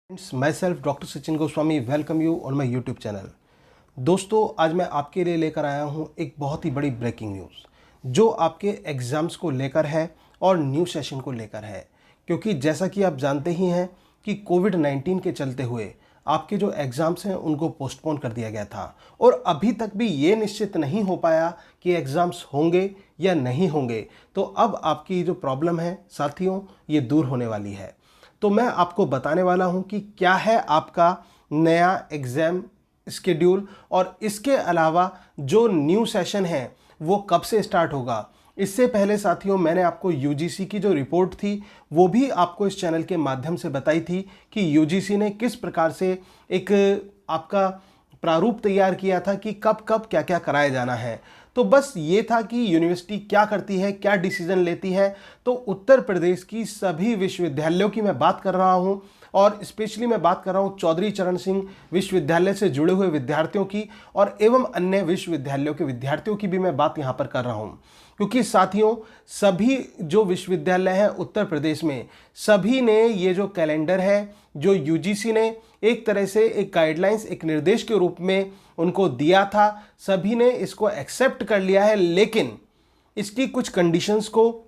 Friends, my self doctor Sachin Goswami welcome you on my YouTube channel. दोस्तों, आज मैं आपके लिए लेकर आया हूं एक बहुत ही बड़ी ब्रेकिंग न्यूज़ जो आपके एग्ज़ाम्स को लेकर है और न्यू सेशन को लेकर है। क्योंकि जैसा कि आप जानते ही हैं कि कोविड-19 के चलते हुए आपके जो एग्ज़ाम्स हैं उनको पोस्टपोन कर दिया गया था और अभी तक भी ये निश्चित नहीं हो पाया कि एग्ज़ाम्स होंगे या नहीं होंगे। तो अब आपकी जो प्रॉब्लम है साथियों, ये दूर होने वाली है। तो मैं आपको बताने वाला हूं कि क्या है आपका नया एग्ज़ाम शेड्यूल और इसके अलावा जो न्यू सेशन है वो कब से स्टार्ट होगा। इससे पहले साथियों, मैंने आपको यूजीसी की जो रिपोर्ट थी वो भी आपको इस चैनल के माध्यम से बताई थी कि यूजीसी ने किस प्रकार से एक आपका प्रारूप तैयार किया था कि कब कब क्या क्या कराया जाना है। तो बस ये था कि यूनिवर्सिटी क्या करती है, क्या डिसीजन लेती है। तो उत्तर प्रदेश की सभी विश्वविद्यालयों की मैं बात कर रहा हूँ और स्पेशली मैं बात कर रहा हूँ चौधरी चरण सिंह विश्वविद्यालय से जुड़े हुए विद्यार्थियों की और एवं अन्य विश्वविद्यालयों के विद्यार्थियों की भी मैं बात यहाँ पर कर रहा हूँ। क्योंकि साथियों, सभी जो विश्वविद्यालय हैं उत्तर प्रदेश में, सभी ने ये जो कैलेंडर है जो यूजीसी ने एक तरह से एक गाइडलाइंस, एक निर्देश के रूप में उनको दिया था, सभी ने इसको एक्सेप्ट कर लिया है। लेकिन इसकी कुछ कंडीशंस को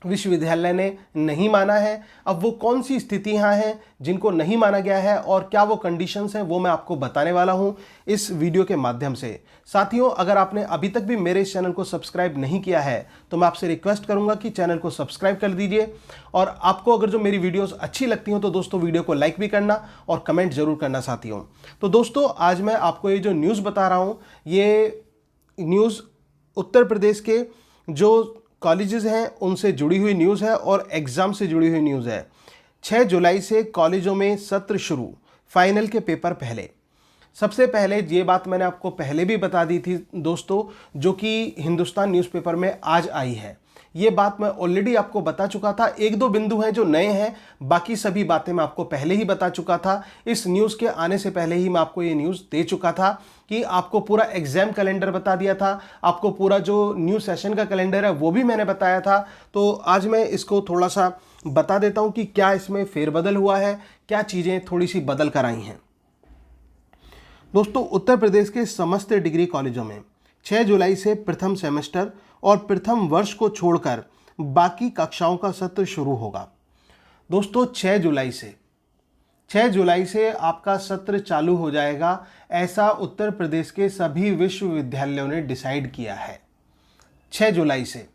विश्वविद्यालय ने नहीं माना है। अब वो कौन सी स्थितियां हैं जिनको नहीं माना गया है और क्या वो कंडीशंस हैं, वो मैं आपको बताने वाला हूं इस वीडियो के माध्यम से। साथियों, अगर आपने अभी तक भी मेरे इस चैनल को सब्सक्राइब नहीं किया है तो मैं आपसे रिक्वेस्ट करूंगा कि चैनल को सब्सक्राइब कर दीजिए। और आपको अगर जो मेरी वीडियोस अच्छी लगती हो तो दोस्तों वीडियो को लाइक भी करना और कमेंट जरूर करना साथियों। तो दोस्तों, आज मैं आपको ये जो न्यूज़ बता रहा हूँ, ये न्यूज़ उत्तर प्रदेश के जो कॉलेजेस हैं उनसे जुड़ी हुई न्यूज़ है और एग्ज़ाम से जुड़ी हुई न्यूज़ है। 6 जुलाई से कॉलेजों में सत्र शुरू, फाइनल के पेपर पहले। सबसे पहले ये बात मैंने आपको पहले भी बता दी थी दोस्तों, जो कि हिंदुस्तान न्यूज़पेपर में आज आई है। ये बात मैं ऑलरेडी आपको बता चुका था। एक दो बिंदु हैं जो नए हैं, बाकी सभी बातें मैं आपको पहले ही बता चुका था। इस न्यूज़ के आने से पहले ही मैं आपको ये न्यूज़ दे चुका था कि आपको पूरा एग्जाम कैलेंडर बता दिया था, आपको पूरा जो न्यू सेशन का कैलेंडर है वो भी मैंने बताया था। तो आज मैं इसको थोड़ा सा बता देता हूँ कि क्या इसमें फेरबदल हुआ है, क्या चीज़ें थोड़ी सी बदल कर आई हैं। दोस्तों, उत्तर प्रदेश के समस्त डिग्री कॉलेजों में 6 जुलाई से प्रथम सेमेस्टर और प्रथम वर्ष को छोड़कर बाकी कक्षाओं का सत्र शुरू होगा। दोस्तों, 6 जुलाई से आपका सत्र चालू हो जाएगा, ऐसा उत्तर प्रदेश के सभी विश्वविद्यालयों ने डिसाइड किया है। 6 जुलाई से।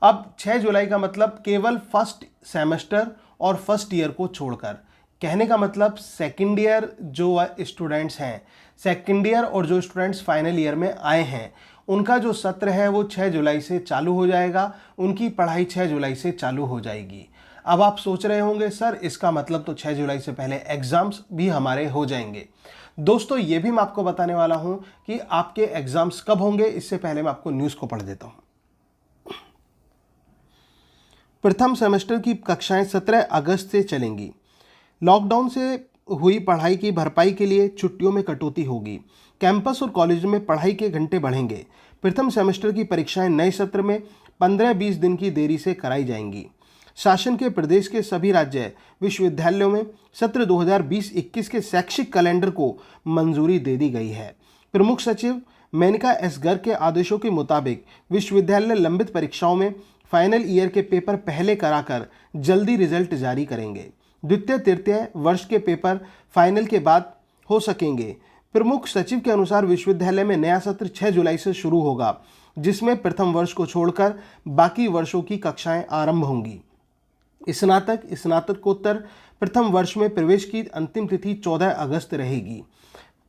अब 6 जुलाई का मतलब केवल फर्स्ट सेमेस्टर और फर्स्ट ईयर को छोड़कर। कहने का मतलब सेकंड ईयर जो स्टूडेंट्स हैं, सेकंड ईयर और जो स्टूडेंट्स फाइनल ईयर में आए हैं, उनका जो सत्र है वो 6 जुलाई से चालू हो जाएगा। उनकी पढ़ाई 6 जुलाई से चालू हो जाएगी। अब आप सोच रहे होंगे, सर इसका मतलब तो 6 जुलाई से पहले एग्ज़ाम्स भी हमारे हो जाएंगे। दोस्तों, ये भी मैं आपको बताने वाला हूँ कि आपके एग्ज़ाम्स कब होंगे। इससे पहले मैं आपको न्यूज़ को पढ़ देता हूँ। प्रथम सेमेस्टर की कक्षाएं 17 अगस्त से चलेंगी। लॉकडाउन से हुई पढ़ाई की भरपाई के लिए छुट्टियों में कटौती होगी। कैंपस और कॉलेज में पढ़ाई के घंटे बढ़ेंगे। प्रथम सेमेस्टर की परीक्षाएं नए सत्र में 15-20 दिन की देरी से कराई जाएंगी। शासन के प्रदेश के सभी राज्य विश्वविद्यालयों में सत्र 2020-21 के शैक्षिक कैलेंडर को मंजूरी दे दी गई है। प्रमुख सचिव मेनका एस गर्ग के आदेशों के मुताबिक विश्वविद्यालय लंबित परीक्षाओं में फाइनल ईयर के पेपर पहले कराकर जल्दी रिजल्ट जारी करेंगे। द्वितीय तृतीय वर्ष के पेपर फाइनल के बाद हो सकेंगे। प्रमुख सचिव के अनुसार विश्वविद्यालय में नया सत्र 6 जुलाई से शुरू होगा, जिसमें प्रथम वर्ष को छोड़कर बाकी वर्षों की कक्षाएं आरंभ होंगी। स्नातकोत्तर प्रथम वर्ष में प्रवेश की अंतिम तिथि 14 अगस्त रहेगी।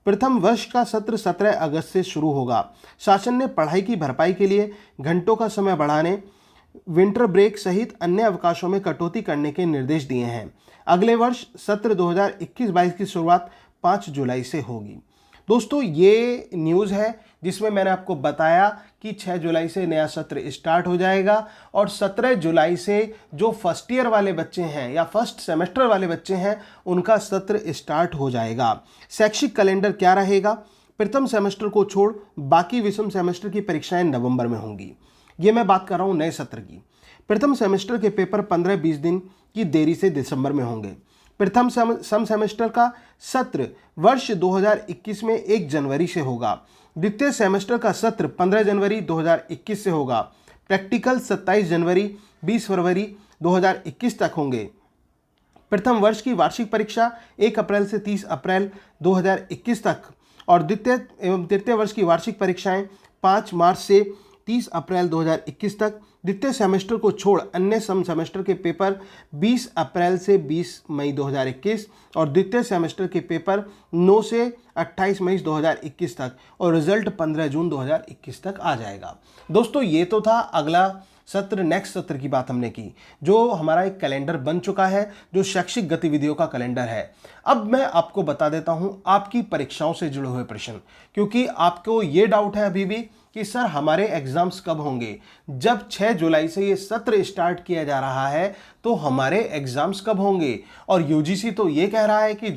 प्रथम वर्ष का सत्र 17 अगस्त से शुरू होगा। शासन ने पढ़ाई की भरपाई के लिए घंटों का समय बढ़ाने, विंटर ब्रेक सहित अन्य अवकाशों में कटौती करने के निर्देश दिए हैं। अगले वर्ष सत्र 2021-22 की शुरुआत 5 जुलाई से होगी। दोस्तों, ये न्यूज़ है जिसमें मैंने आपको बताया कि 6 जुलाई से नया सत्र स्टार्ट हो जाएगा और 17 जुलाई से जो फर्स्ट ईयर वाले बच्चे हैं या फर्स्ट सेमेस्टर वाले बच्चे हैं, उनका सत्र स्टार्ट हो जाएगा। शैक्षिक कैलेंडर क्या रहेगा? प्रथम सेमेस्टर को छोड़ बाकी विषम सेमेस्टर की परीक्षाएं नवंबर में होंगी। ये मैं बात कर रहा हूँ नए सत्र की। प्रथम सेमेस्टर के पेपर 15-20 दिन की देरी से दिसंबर में होंगे। प्रथम सम सेमेस्टर का सत्र वर्ष 2021 में 1 जनवरी से होगा। द्वितीय सेमेस्टर का सत्र 15 जनवरी 2021 से होगा। प्रैक्टिकल 27 जनवरी 20 फरवरी 2021 तक होंगे। प्रथम वर्ष की वार्षिक परीक्षा 1 अप्रैल से 30 अप्रैल 2021 तक और द्वितीय एवं तृतीय वर्ष की वार्षिक परीक्षाएं 5 मार्च से 30 अप्रैल 2021 तक। द्वितीय सेमेस्टर को छोड़ अन्य सम सेमेस्टर के पेपर 20 अप्रैल से 20 मई 2021 और द्वितीय सेमेस्टर के पेपर 9 से 28 मई 2021 तक और रिजल्ट 15 जून 2021 तक आ जाएगा। दोस्तों ये तो था अगला सत्र, नेक्स्ट सत्र की बात हमने की, जो हमारा एक कैलेंडर बन चुका है, जो शैक्षिक गतिविधियों का कैलेंडर है। अब मैं आपको बता देता हूं आपकी परीक्षाओं से जुड़े हुए प्रश्न, क्योंकि आपको ये डाउट है अभी भी कि सर हमारे एग्जाम्स कब होंगे। जब 6 जुलाई से ये सत्र स्टार्ट किया जा रहा है तो हमारे एग्जाम्स कब होंगे। और यूजीसी तो ये कह रहा है कि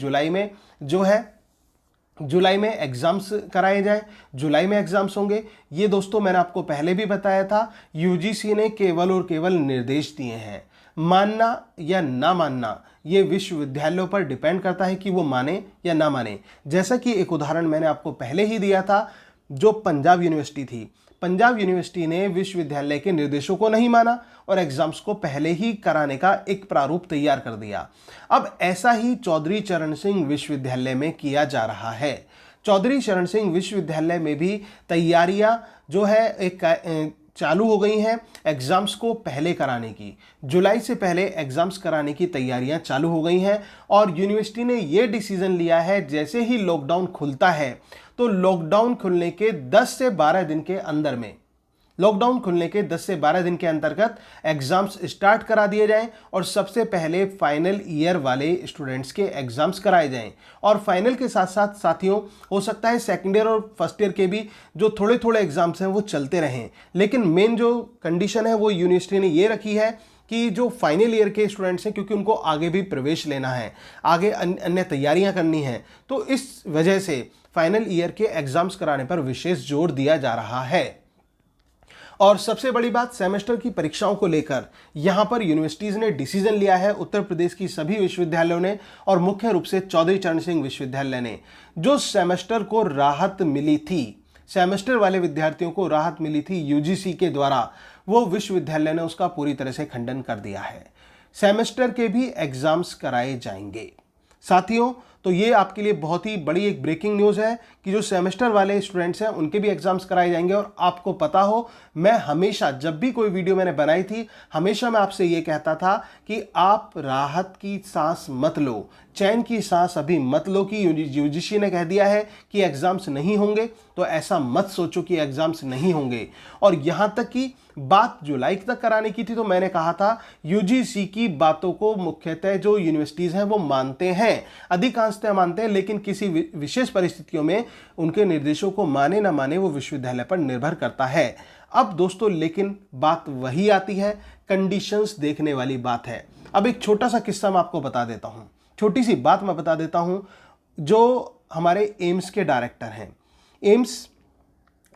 जुलाई में एग्जाम्स कराए जाएं, जुलाई में एग्जाम्स होंगे। ये दोस्तों मैंने आपको पहले भी बताया था, यूजीसी ने केवल और केवल निर्देश दिए हैं। मानना या ना मानना ये विश्वविद्यालयों पर डिपेंड करता है कि वो माने या ना माने। जैसा कि एक उदाहरण मैंने आपको पहले ही दिया था, जो पंजाब यूनिवर्सिटी थी, पंजाब यूनिवर्सिटी ने विश्वविद्यालय के निर्देशों को नहीं माना और एग्जाम्स को पहले ही कराने का एक प्रारूप तैयार कर दिया। अब ऐसा ही चौधरी चरण सिंह विश्वविद्यालय में किया जा रहा है। चौधरी चरण सिंह विश्वविद्यालय में भी तैयारियां जो है एक चालू हो गई हैं एग्जाम्स को पहले कराने की। जुलाई से पहले एग्जाम्स कराने की तैयारियां चालू हो गई हैं और यूनिवर्सिटी ने यह डिसीजन लिया है, जैसे ही लॉकडाउन खुलता है तो लॉकडाउन खुलने के 10 से 12 दिन के अंदर में, लॉकडाउन खुलने के 10 से 12 दिन के अंतर्गत एग्जाम्स स्टार्ट करा दिए जाएं और सबसे पहले फाइनल ईयर वाले स्टूडेंट्स के एग्जाम्स कराए जाएं। और फाइनल के साथ साथ साथियों हो सकता है सेकेंड ईयर और फर्स्ट ईयर के भी जो थोड़े थोड़े एग्जाम्स हैं वो चलते रहें, लेकिन मेन जो कंडीशन है वो यूनिवर्सिटी ने ये रखी है कि जो फाइनल ईयर के स्टूडेंट्स हैं, क्योंकि उनको आगे भी प्रवेश लेना है, आगे अन्य तैयारियां करनी हैं, तो इस वजह से फाइनल ईयर के एग्जाम्स कराने पर विशेष जोर दिया जा रहा है। और सबसे बड़ी बात, सेमेस्टर की परीक्षाओं को लेकर यहां पर यूनिवर्सिटीज ने डिसीजन लिया है, उत्तर प्रदेश की सभी विश्वविद्यालयों ने और मुख्य रूप से चौधरी चरण सिंह विश्वविद्यालय ने। जो सेमेस्टर को राहत मिली थी, सेमेस्टर वाले विद्यार्थियों को राहत मिली थी यूजीसी के द्वारा, वो विश्वविद्यालय ने उसका पूरी तरह से खंडन कर दिया है। सेमेस्टर के भी एग्जाम्स कराए जाएंगे। साथियों तो ये आपके लिए बहुत ही बड़ी एक ब्रेकिंग न्यूज़ है कि जो सेमेस्टर वाले स्टूडेंट्स हैं उनके भी एग्जाम्स कराए जाएंगे। और आपको पता हो, मैं हमेशा जब भी कोई वीडियो मैंने बनाई थी, हमेशा मैं आपसे ये कहता था कि आप राहत की सांस मत लो, चैन की सांस अभी मत लो कि यूजीसी ने कह दिया है कि एग्जाम्स नहीं होंगे, तो ऐसा मत सोचो कि एग्जाम्स नहीं होंगे। और यहाँ तक कि बात जुलाई तक कराने की थी तो मैंने कहा था यूजीसी की बातों को मुख्यतः जो यूनिवर्सिटीज़ हैं वो मानते हैं, अधिकांशतः मानते हैं, लेकिन किसी विशेष परिस्थितियों में उनके निर्देशों को माने ना माने वो विश्वविद्यालय पर निर्भर करता है। अब दोस्तों लेकिन बात वही आती है, कंडीशंस देखने वाली बात है। अब एक छोटा सा किस्सा मैं आपको बता देता हूँ, छोटी सी बात मैं बता देता हूँ। जो हमारे एम्स के डायरेक्टर हैं, AIIMS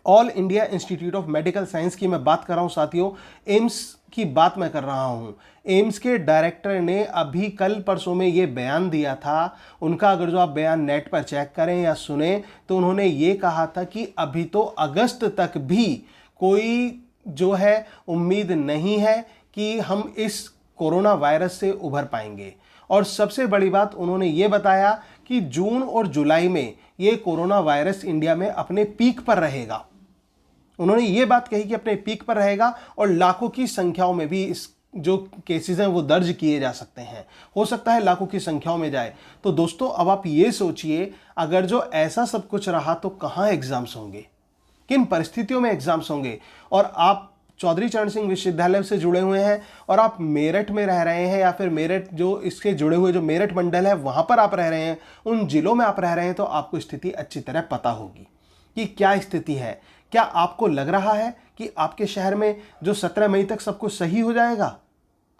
all India institute of medical science की मैं बात कर रहा हूँ साथियों, एम्स की बात मैं कर रहा हूँ। एम्स के डायरेक्टर ने अभी कल परसों में ये बयान दिया था, उनका अगर जो आप बयान नेट पर चेक करें या सुने तो उन्होंने ये कहा था कि अभी तो अगस्त तक भी कोई जो है उम्मीद नहीं है कि हम इस कोरोना वायरस से उभर पाएंगे। और सबसे बड़ी बात उन्होंने ये बताया कि जून और जुलाई में ये कोरोना वायरस इंडिया में अपने पीक पर रहेगा। उन्होंने ये बात कही कि अपने पीक पर रहेगा और लाखों की संख्याओं में भी इस जो केसेस हैं वो दर्ज किए जा सकते हैं, हो सकता है लाखों की संख्याओं में जाए। तो दोस्तों अब आप ये सोचिए, अगर जो ऐसा सब कुछ रहा तो कहाँ एग्जाम्स होंगे, किन परिस्थितियों में एग्जाम्स होंगे। और आप चौधरी चरण सिंह विश्वविद्यालय से जुड़े हुए हैं और आप मेरठ में रह रहे हैं या फिर मेरठ जो इसके जुड़े हुए जो मेरठ मंडल है वहां पर आप रह रहे हैं, उन जिलों में आप रह रहे हैं, तो आपको स्थिति अच्छी तरह पता होगी कि क्या स्थिति है। क्या आपको लग रहा है कि आपके शहर में जो 17 मई तक सब कुछ सही हो जाएगा?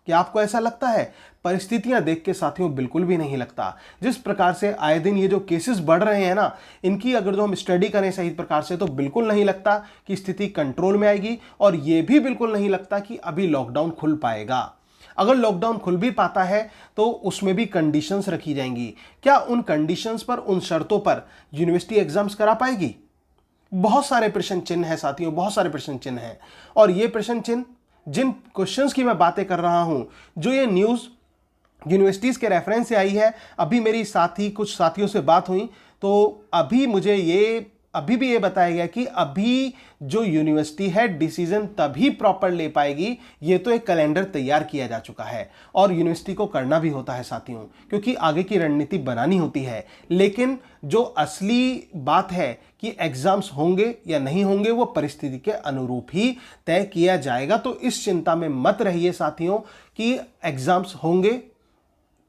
क्या आपको ऐसा लगता है? परिस्थितियां देख के साथियों बिल्कुल भी नहीं लगता। जिस प्रकार से आए दिन ये जो केसेस बढ़ रहे हैं ना, इनकी अगर जो हम स्टडी करें सही प्रकार से तो बिल्कुल नहीं लगता कि स्थिति कंट्रोल में आएगी और ये भी बिल्कुल नहीं लगता कि अभी लॉकडाउन खुल पाएगा। अगर लॉकडाउन खुल भी पाता है तो उसमें भी कंडीशंस रखी जाएंगी। क्या उन कंडीशंस पर, उन शर्तों पर यूनिवर्सिटी एग्जाम्स करा पाएगी? बहुत सारे प्रश्न चिन्ह हैं साथियों, बहुत सारे प्रश्न चिन्ह हैं। और ये प्रश्न चिन्ह, जिन क्वेश्चंस की मैं बातें कर रहा हूं, जो ये न्यूज़ यूनिवर्सिटीज़ के रेफरेंस से आई है, अभी मेरी कुछ साथियों से बात हुई तो अभी भी ये बताया गया कि अभी जो यूनिवर्सिटी है डिसीजन तभी प्रॉपर ले पाएगी। ये तो एक कैलेंडर तैयार किया जा चुका है और यूनिवर्सिटी को करना भी होता है साथियों, क्योंकि आगे की रणनीति बनानी होती है। लेकिन जो असली बात है कि एग्जाम्स होंगे या नहीं होंगे, वो परिस्थिति के अनुरूप ही तय किया जाएगा। तो इस चिंता में मत रहिए साथियों कि एग्जाम्स होंगे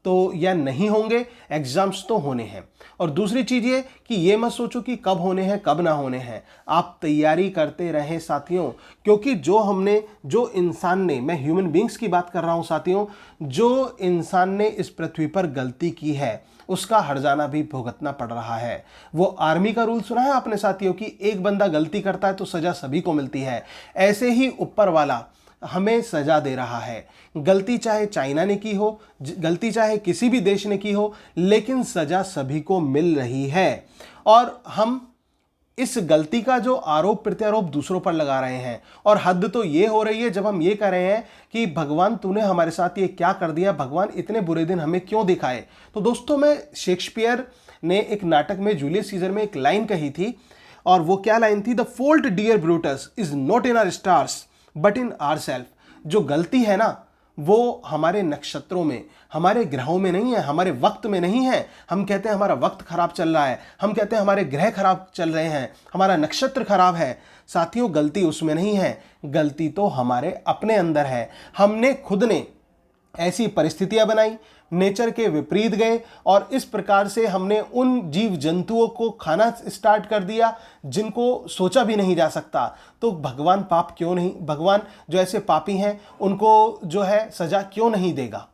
तो या नहीं होंगे, एग्जाम्स तो होने हैं। और दूसरी चीज ये कि ये मत सोचो कि कब होने हैं कब ना होने हैं, आप तैयारी करते रहें साथियों। क्योंकि जो इंसान ने, मैं ह्यूमन बींग्स की बात कर रहा हूं साथियों, जो इंसान ने इस पृथ्वी पर गलती की है उसका हर्जाना भी भुगतना पड़ रहा है। वो आर्मी का रूल सुना है आपने साथियों कि एक बंदा गलती करता है तो सजा सभी को मिलती है। ऐसे ही ऊपर वाला हमें सजा दे रहा है। गलती चाहे चाइना ने की हो, गलती चाहे किसी भी देश ने की हो, लेकिन सजा सभी को मिल रही है। और हम इस गलती का जो आरोप प्रत्यारोप दूसरों पर लगा रहे हैं, और हद तो ये हो रही है जब हम ये कह रहे हैं कि भगवान तूने हमारे साथ ये क्या कर दिया, भगवान इतने बुरे दिन हमें क्यों दिखाए। तो दोस्तों, मैं शेक्सपियर ने एक नाटक में जूलियस सीजर में एक लाइन कही थी, और वो क्या लाइन थी? The fault dear Brutus is not in our stars but in our self. जो गलती है ना वो हमारे नक्षत्रों में, हमारे ग्रहों में नहीं है, हमारे वक्त में नहीं है। हम कहते हैं हमारा वक्त खराब चल रहा है, हम कहते हैं हमारे ग्रह खराब चल रहे हैं, हमारा नक्षत्र खराब है। साथियों, गलती उसमें नहीं है, गलती तो हमारे अपने अंदर है। हमने खुद ने ऐसी परिस्थितियां बनाई, नेचर के विपरीत गए, और इस प्रकार से हमने उन जीव जंतुओं को खाना स्टार्ट कर दिया जिनको सोचा भी नहीं जा सकता। तो भगवान पाप क्यों नहीं, भगवान जो ऐसे पापी हैं उनको जो है सजा क्यों नहीं देगा?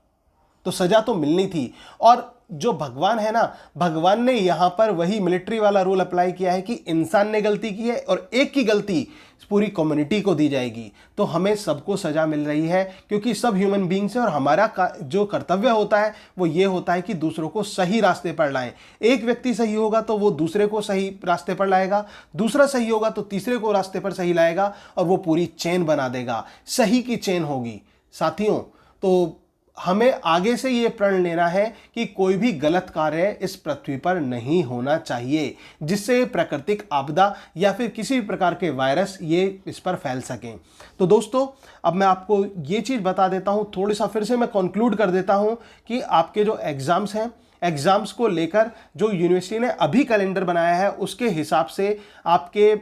तो सजा तो मिलनी थी। और जो भगवान है ना, भगवान ने यहां पर वही मिलिट्री वाला रूल अप्लाई किया है कि इंसान ने गलती की है और एक की गलती पूरी कम्युनिटी को दी जाएगी। तो हमें सबको सजा मिल रही है क्योंकि सब ह्यूमन बींग्स हैं, और हमारा जो कर्तव्य होता है वो ये होता है कि दूसरों को सही रास्ते पर लाएं। एक व्यक्ति सही होगा तो वो दूसरे को सही रास्ते पर लाएगा, दूसरा सही होगा तो तीसरे को रास्ते पर सही लाएगा, और वो पूरी चेन बना देगा, सही की चेन होगी साथियों। तो हमें आगे से ये प्रण लेना है कि कोई भी गलत कार्य इस पृथ्वी पर नहीं होना चाहिए जिससे प्राकृतिक आपदा या फिर किसी भी प्रकार के वायरस ये इस पर फैल सकें। तो दोस्तों, अब मैं आपको ये चीज़ बता देता हूँ, थोड़ी सा फिर से मैं कंक्लूड कर देता हूँ कि आपके जो एग्ज़ाम्स हैं, एग्ज़ाम्स को लेकर जो यूनिवर्सिटी ने अभी कैलेंडर बनाया है उसके हिसाब से आपके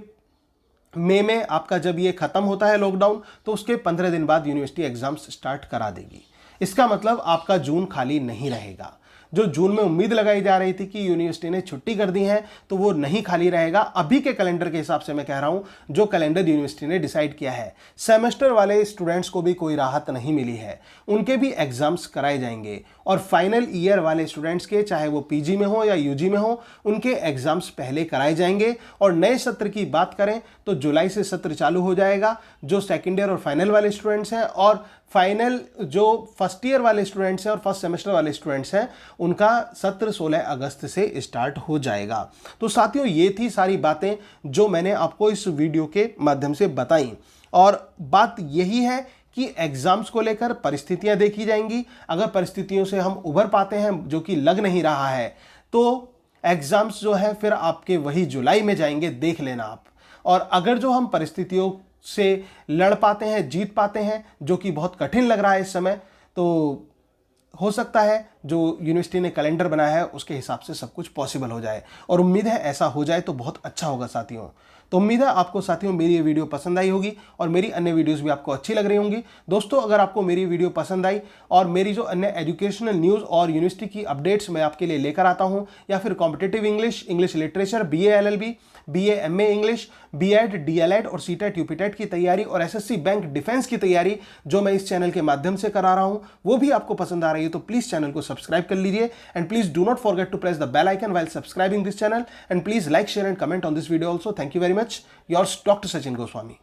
मई में आपका जब ये ख़त्म होता है लॉकडाउन, तो उसके 15 दिन बाद यूनिवर्सिटी एग्ज़ाम्स स्टार्ट करा देगी। इसका मतलब आपका जून खाली नहीं रहेगा। जो जून में उम्मीद लगाई जा रही थी कि यूनिवर्सिटी ने छुट्टी कर दी है, तो वो नहीं खाली रहेगा। अभी के कैलेंडर के हिसाब से मैं कह रहा हूं, जो कैलेंडर यूनिवर्सिटी ने डिसाइड किया है, सेमेस्टर वाले स्टूडेंट्स को भी कोई राहत नहीं मिली है, उनके भी एग्जाम्स कराए जाएंगे। और फाइनल ईयर वाले स्टूडेंट्स के, चाहे वो पीजी में हो या यूजी में हो, उनके एग्जाम्स पहले कराए जाएंगे। और नए सत्र की बात करें तो जुलाई से सत्र चालू हो जाएगा। जो सेकेंड ईयर और फाइनल वाले स्टूडेंट्स हैं, और फाइनल जो फर्स्ट ईयर वाले स्टूडेंट्स हैं और फर्स्ट सेमेस्टर वाले स्टूडेंट्स हैं, उनका सत्र 16 अगस्त से स्टार्ट हो जाएगा। तो साथियों, ये थी सारी बातें जो मैंने आपको इस वीडियो के माध्यम से बताई। और बात यही है कि एग्जाम्स को लेकर परिस्थितियां देखी जाएंगी। अगर परिस्थितियों से हम उभर पाते हैं, जो कि लग नहीं रहा है, तो एग्जाम्स जो है फिर आपके वही जुलाई में जाएंगे, देख लेना आप। और अगर जो हम परिस्थितियों से लड़ पाते हैं, जीत पाते हैं, जो कि बहुत कठिन लग रहा है इस समय, तो हो सकता है जो यूनिवर्सिटी ने कैलेंडर बनाया है उसके हिसाब से सब कुछ पॉसिबल हो जाए। और उम्मीद है ऐसा हो जाए तो बहुत अच्छा होगा साथियों। तो उम्मीद है आपको साथियों मेरी ये वीडियो पसंद आई होगी और मेरी अन्य वीडियोस भी आपको अच्छी लग रही होंगी। दोस्तों, अगर आपको मेरी वीडियो पसंद आई और मेरी जो अन्य एजुकेशनल न्यूज़ और यूनिवर्सिटी की अपडेट्स मैं आपके लिए लेकर आता हूं, या फिर competitive English, English literature, BA LLB, BA MA English, B.Ed, DLED और CTET UPTET की तैयारी और SSC बैंक डिफेंस की तैयारी जो मैं इस चैनल के माध्यम से करा रहा हूं, वो भी आपको पसंद आ रही है, तो प्लीज चैनल को सब्सक्राइब कर लीजिए। And please do not forget to press the bell icon while subscribing this channel, and please like, share and comment on this video also. Thank you very much. Yours, Dr. Sachin Goswami.